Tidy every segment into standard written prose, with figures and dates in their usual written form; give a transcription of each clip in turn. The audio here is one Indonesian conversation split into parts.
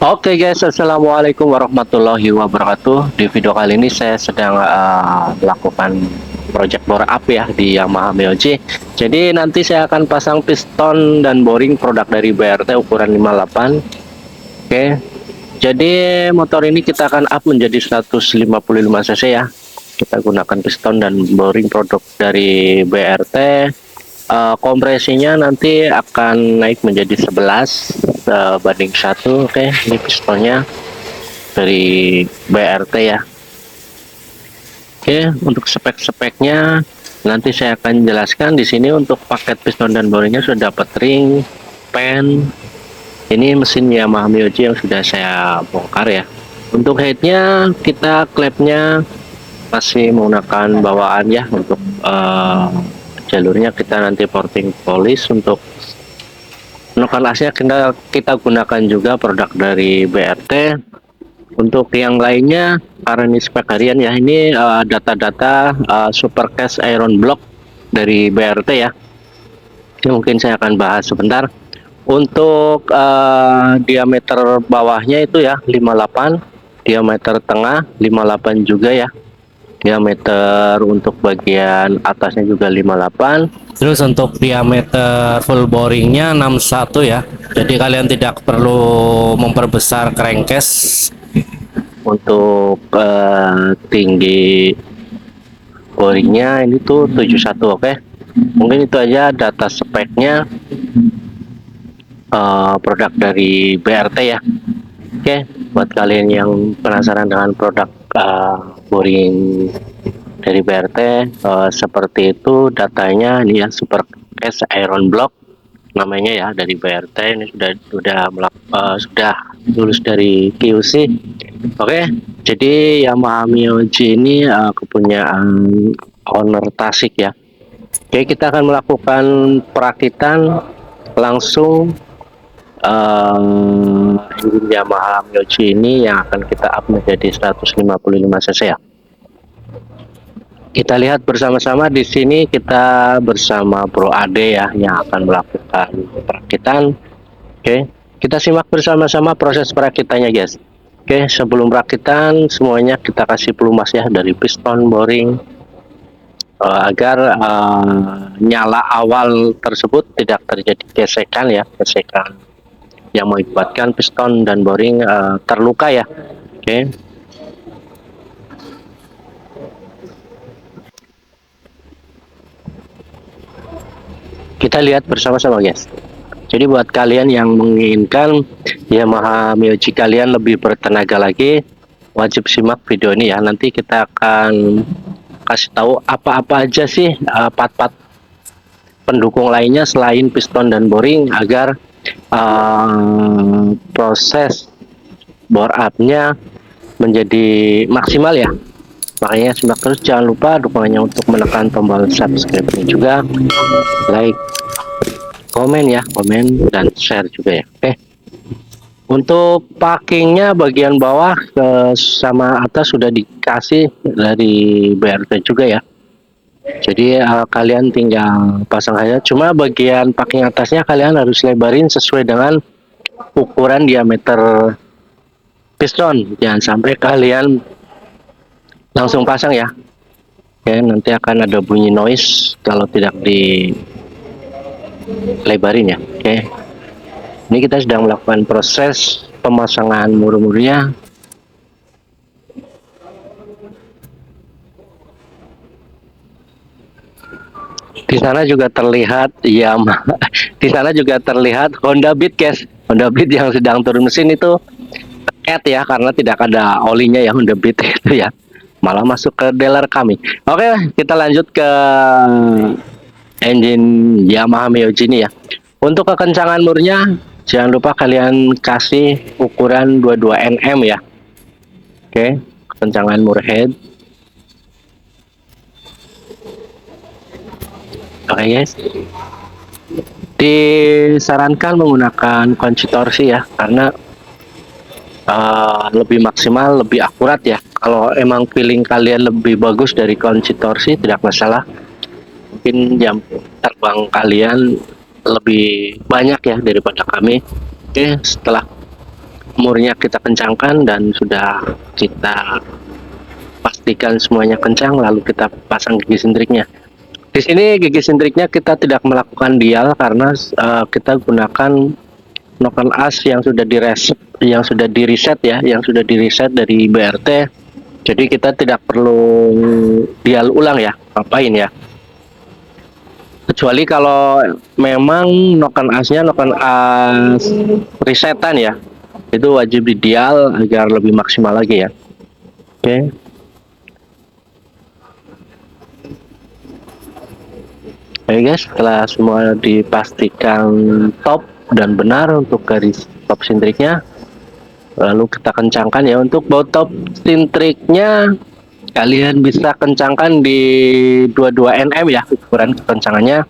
Oke guys, assalamualaikum warahmatullahi wabarakatuh. Di video kali ini saya sedang melakukan project bore up ya di Yamaha Myoji. Jadi nanti saya akan pasang piston dan boring produk dari BRT ukuran 58. Oke. Jadi motor ini kita akan up menjadi 155 cc ya. Kita gunakan piston dan boring produk dari BRT. Kompresinya nanti akan naik menjadi 11 banding 1. Oke, ini pistonnya dari BRT ya. Oke, untuk spek-speknya nanti saya akan jelaskan di sini. Untuk paket piston dan boringnya sudah dapat ring, pen. Ini mesin Yamaha Myoji yang sudah saya bongkar ya. Untuk headnya kita klepnya masih menggunakan bawaan ya. Untuk jalurnya kita nanti porting polis. Untuk noken asnya kita gunakan juga produk dari BRT. Untuk yang lainnya karena ini spek harian ya, ini data-data super cast iron block dari BRT ya. Ini mungkin saya akan bahas sebentar. Untuk diameter bawahnya itu ya 58, diameter tengah 58 juga ya. Diameter untuk bagian atasnya juga 58. Terus untuk diameter full boringnya 61 ya. Jadi kalian tidak perlu memperbesar crankcase. Untuk tinggi boringnya ini tuh 71. Oke. Mungkin itu aja data speknya produk dari BRT ya. Oke, buat kalian yang penasaran dengan produk boring dari BRT seperti itu datanya. Ini ya super cast iron block namanya ya dari BRT. Ini sudah lulus dari QC. Oke, jadi Yamaha Myoji ini kepunyaan owner Tasik ya. Oke, kita akan melakukan perakitan langsung engine Yamaha Myoji ini yang akan kita up menjadi 155 cc ya. Kita lihat bersama-sama di sini, kita bersama Bro Ade ya yang akan melakukan perakitan. Oke, kita simak bersama-sama proses perakitannya guys. Oke, sebelum perakitan semuanya kita kasih pelumas ya dari piston boring agar nyala awal tersebut tidak terjadi gesekan ya, gesekan yang mengakibatkan piston dan boring terluka ya. Oke. Kita lihat bersama-sama guys. Jadi buat kalian yang menginginkan Yamaha Myoji kalian lebih bertenaga lagi, wajib simak video ini ya. Nanti kita akan kasih tahu apa-apa aja sih part-part pendukung lainnya selain piston dan boring agar proses bore up-nya menjadi maksimal ya. Makanya simak terus, jangan lupa dukungannya untuk menekan tombol subscribe ini juga, like, komen ya, komen dan share juga ya. Oke. Untuk packingnya bagian bawah sama atas sudah dikasih dari BRT juga ya. Jadi kalian tinggal pasang aja. Cuma bagian packing atasnya kalian harus lebarin sesuai dengan ukuran diameter piston. Jangan sampai kalian langsung pasang ya. Oke, nanti akan ada bunyi noise kalau tidak dilebarin ya. Oke. Ini kita sedang melakukan proses pemasangan mur-murnya. Di sana juga terlihat ya, di sana juga terlihat Honda Beat guys. Honda Beat yang sedang turun mesin itu cat ya, karena tidak ada olinya ya Honda Beat itu ya. Malah masuk ke dealer kami. Oke, kita lanjut ke engine Yamaha Myoji ini ya. Untuk kekencangan murnya jangan lupa kalian kasih ukuran 22 Nm ya. Oke, kekencangan mur head. Oke guys, disarankan menggunakan kunci torsi ya, karena lebih maksimal, lebih akurat ya. Kalau emang feeling kalian lebih bagus dari kunci torsi tidak masalah. Mungkin jam terbang kalian lebih banyak ya daripada kami. Oke, setelah murnya kita kencangkan dan sudah kita pastikan semuanya kencang, lalu kita pasang gigi sentriknya. Di sini gigi sentriknya kita tidak melakukan dial karena kita gunakan noken as yang sudah di reset ya, yang sudah di reset dari BRT. Jadi kita tidak perlu dial ulang ya, ngapain ya. Kecuali kalau memang noken asnya noken as resetan ya, itu wajib didial agar lebih maksimal lagi ya. Oke. Oke guys, setelah semua dipastikan top dan benar untuk garis top sintriknya, lalu kita kencangkan ya. Untuk baut top sintriknya kalian bisa kencangkan di 22 Nm ya ukuran kekencangannya.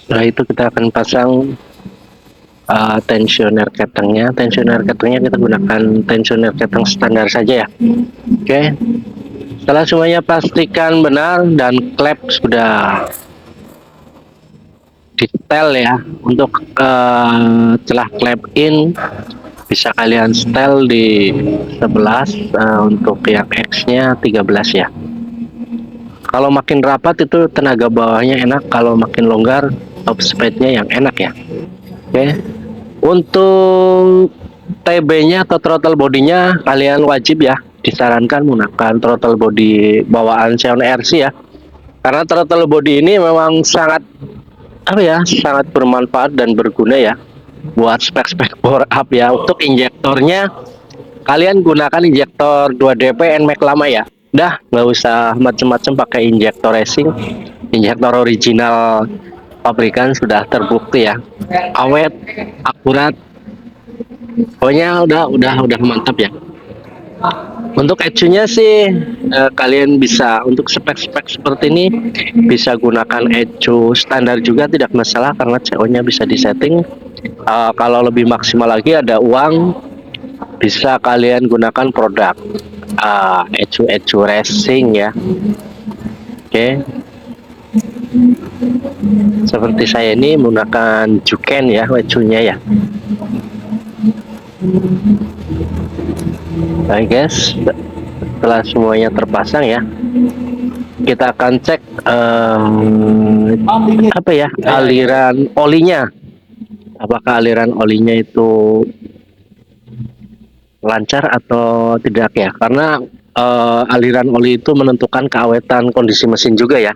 Setelah itu kita akan pasang tensioner ketengnya. Tensioner ketengnya kita gunakan tensioner keteng standar saja ya. Oke. Setelah semuanya pastikan benar dan klep sudah di-setel ya. Untuk celah klep in bisa kalian setel di 11, untuk yang X nya 13 ya. Kalau makin rapat itu tenaga bawahnya enak, kalau makin longgar top speed-nya yang enak ya. Oke. Untuk TB nya atau throttle bodinya kalian wajib ya disarankan menggunakan throttle body bawaan Xeon RC ya, karena throttle body ini memang sangat sangat bermanfaat dan berguna ya buat spek-spek power up ya. Untuk injektornya kalian gunakan injektor 2DP NMAX lama ya, dah nggak usah macem-macem pakai injektor racing. Injektor original pabrikan sudah terbukti ya, awet, akurat, pokoknya udah mantap ya. Untuk ECU-nya sih kalian bisa untuk spek-spek seperti ini bisa gunakan ECU standar juga, tidak masalah karena CO-nya bisa disetting. Kalau lebih maksimal lagi ada uang, bisa kalian gunakan produk ECU racing ya. Oke. Seperti saya ini menggunakan Juken ya ECU-nya ya. Baik guys, setelah semuanya terpasang ya, kita akan cek aliran olinya. Apakah aliran olinya itu lancar atau tidak ya? Karena aliran oli itu menentukan keawetan kondisi mesin juga ya.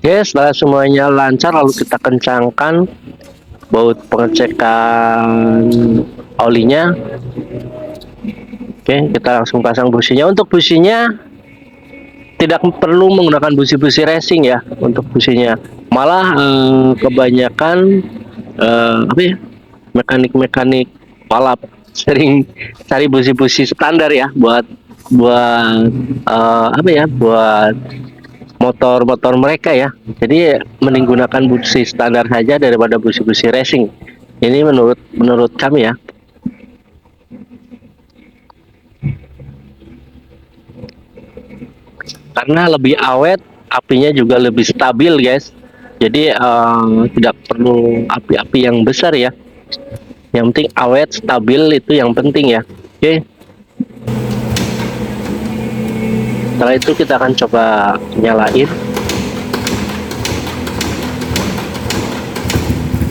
Oke, setelah semuanya lancar lalu kita kencangkan baut pengecekan olinya. Oke, kita langsung pasang businya. Untuk businya tidak perlu menggunakan busi-busi racing ya. Untuk businya malah kebanyakan mekanik-mekanik balap sering cari busi-busi standar ya buat buat motor-motor mereka ya. Jadi mending gunakan busi standar saja daripada busi-busi racing. Ini menurut kami ya. Karena lebih awet, apinya juga lebih stabil guys. Jadi tidak perlu api-api yang besar ya. Yang penting awet, stabil, itu yang penting ya. Oke. Setelah itu kita akan coba nyalain.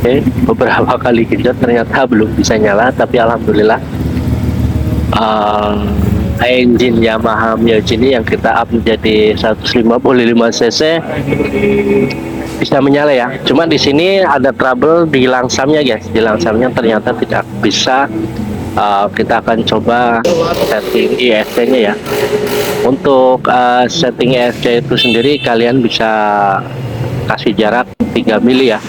Oke, beberapa kali genjot ternyata belum bisa nyala, tapi alhamdulillah engine Yamaha Miyagi ini yang kita up menjadi 155 cc bisa menyala ya. Cuma di sini ada trouble di langsamnya guys. Di langsamnya ternyata tidak bisa. Kita akan coba setting ISC-nya ya. Untuk setting ISC itu sendiri kalian bisa kasih jarak 3 mili ya.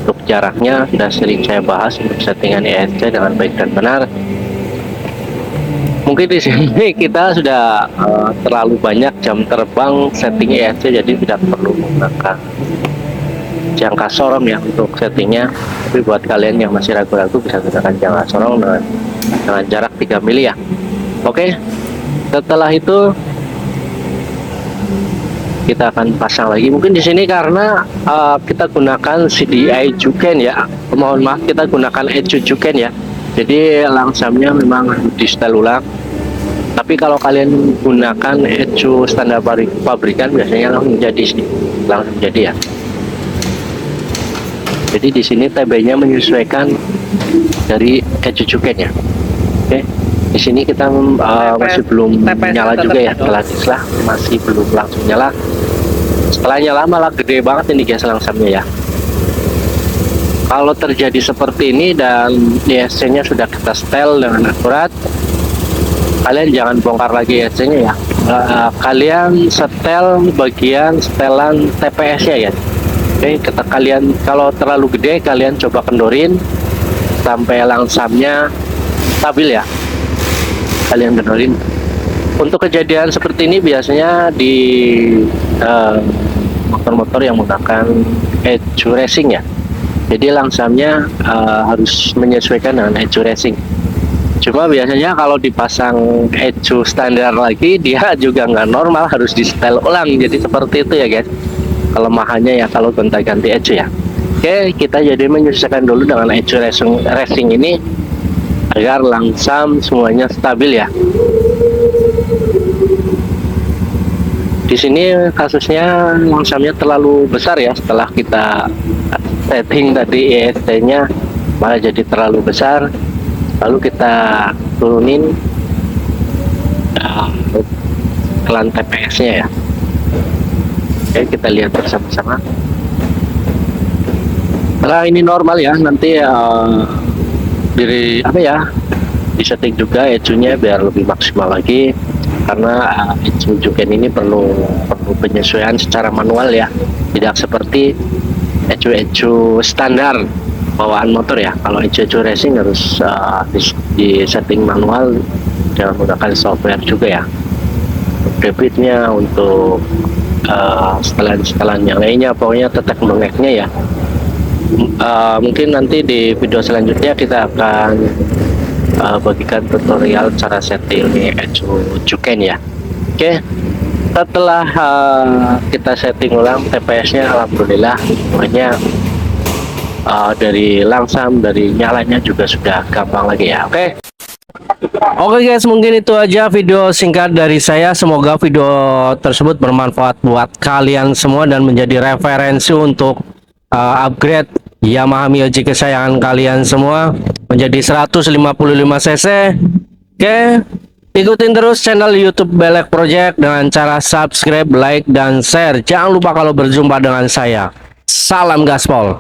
Untuk jaraknya sudah sering saya bahas untuk settingan ISC dengan baik dan benar. Mungkin di sini kita sudah terlalu banyak jam terbang setting ESC, jadi tidak perlu menggunakan jangka sorong ya untuk settingnya. Tapi buat kalian yang masih ragu-ragu bisa gunakan jangka sorong dengan jarak 3 mili ya. Oke, setelah itu kita akan pasang lagi. Mungkin di sini karena kita gunakan CDI Juken ya, mohon maaf, kita gunakan Echo Juken ya, jadi langsamnya memang di setel ulang. Tapi kalau kalian gunakan Echo standar pabrikan biasanya langsung jadi sih, langsung jadi ya. Jadi di sini TB-nya menyesuaikan dari Echo Juken ya. Oke, di sini kita masih belum nyala juga ya, setelah masih belum langsung nyala. Setelah nyala malah gede banget ini gas langsamnya ya. Kalau terjadi seperti ini dan ESC-nya sudah kita setel dengan akurat, kalian jangan bongkar lagi ESC-nya ya. Kalian setel bagian setelan TPS-nya ya. Oke, kalian kalau terlalu gede kalian coba kendorin sampai langsamnya stabil ya. Kalian kendorin. Untuk kejadian seperti ini biasanya di motor-motor yang menggunakan Echo Racing ya. Jadi langsamnya harus menyesuaikan dengan Echo Racing. Cuma biasanya kalau dipasang Echo standar lagi dia juga nggak normal, harus di setel ulang. Jadi seperti itu ya guys, kelemahannya ya kalau gonta-ganti Echo ya. Oke, kita jadi menyesuaikan dulu dengan Echo Racing ini agar langsam semuanya stabil ya. Di sini kasusnya langsamnya terlalu besar ya, setelah kita setting tadi ESC-nya malah jadi terlalu besar. Lalu kita turunin kelan TPS-nya ya. Oke, kita lihat bersama-sama. Setelah ini normal ya, nanti disetting juga ECU-nya biar lebih maksimal lagi, karena ECU Juken ini perlu penyesuaian secara manual ya, tidak seperti ECU standar bawaan motor ya. Kalau ECU Racing harus di setting manual dengan menggunakan software juga ya, debitnya, untuk setelan yang lainnya, pokoknya tetek bengeknya ya. Mungkin nanti di video selanjutnya kita akan bagikan tutorial cara setting Echo Juken ya. Oke, setelah kita setting ulang TPS-nya, alhamdulillah semuanya dari langsam, dari nyalanya juga sudah gampang lagi ya. Oke guys, mungkin itu aja video singkat dari saya. Semoga video tersebut bermanfaat buat kalian semua dan menjadi referensi untuk upgrade Yamaha Mio G kesayangan kalian semua menjadi 155 cc. Oke, ikutin terus channel YouTube Belek Project dengan cara subscribe, like, dan share. Jangan lupa kalau berjumpa dengan saya. Salam gaspol.